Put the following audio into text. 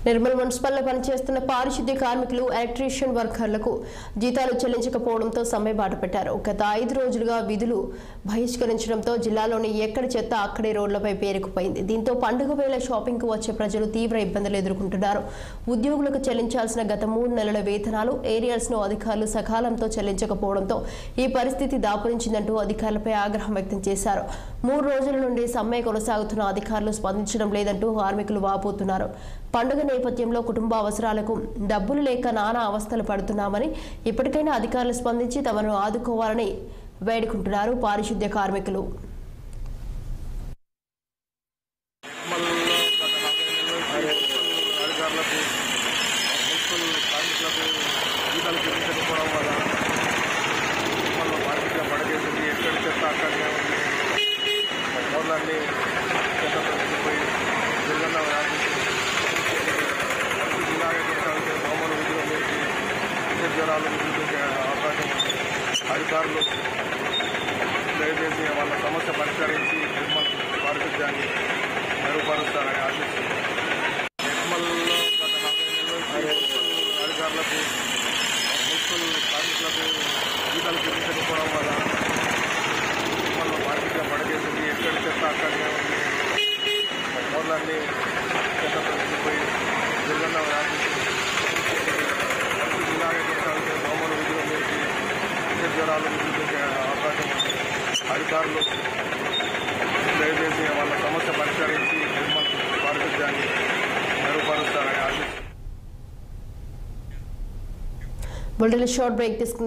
నిర్మల్ మున్సిపల్లో పనిచేస్తున్న పారిశుద్ధ్య కార్మికులు ఎలక్ట్రీషియన్ వర్కర్లకు జీతాలు చెల్లించకపోవడంతో సమ్మె బాటపట్టారు. గత 5 రోజులుగా విధులు బహిష్కరించడంతో జిల్లాలోని ఎక్కడ చెత్త అక్కడే రోడ్లపై పేరుకుపోయింది. దీంతో పండుగ వేళ షాపింగ్ కు వచ్చే ప్రజలు తీవ్ర ఇబ్బందులు ఎదుర్కొంటున్నారు. ఉద్యోగులకు చెల్లించాల్సిన గత 3 నెలల వేతనాలు ఏరియల్స్ ను అధికారులు సకాలంతో చెల్లించకపోవడంతో ఈ పరిస్థితి దాపురించిందంటూ అధికారులపై ఆగ్రహం వ్యక్తం చేశారు. 3 రోజుల నుండి సమ్మె కొనసాగుతున్న అధికారులు స్పందించడం లేదంటూ కార్మికులు వాపోతున్నారు. పండుగ నేపథ్యంలో కుటుంబ అవసరాలకు డబ్బులు లేక నానా అవస్థలు పడుతున్నామని, ఇప్పటికైనా అధికారులు స్పందించి తమను ఆదుకోవాలని వేడుకుంటున్నారు పారిశుద్ధ్య కార్మికులు. అధికారులు దయచేసి వాళ్ళ సమస్య పరిష్కరించి నిర్మల్ పారిశుద్ధ్యాన్ని మెరుగుపరుస్తారని ఆశిస్తున్నాను. నిర్మల్లో గత 4 నెలల అధికారులకు మున్సిపల్ కార్మికులకు జీతాలు చెల్లించకపోవడం వల్ల నిర్మల్లో పారిశుద్ధ్యం పడకేసింది. ఎక్కడ చెత్త అక్కడనే ఉంది. రోడ్లన్నీ చెత్తతో నిండిపోయి దుర్గంధం వ్యాపిస్తుంది. ఇలాగే కొనసాగితే దోమలు విధులు చేసి జ్వరాలు విధించే అవకాశం ఉంది. అధికారులు దయచేసి వాళ్ళ సమస్య పరిష్కరించి నిర్మల్ పారిశుద్ధ్యాన్ని మెరుగుపరుస్తారని ఆశిస్తున్నాను. షార్ట్ బ్రేక్ తీసుకుందాం.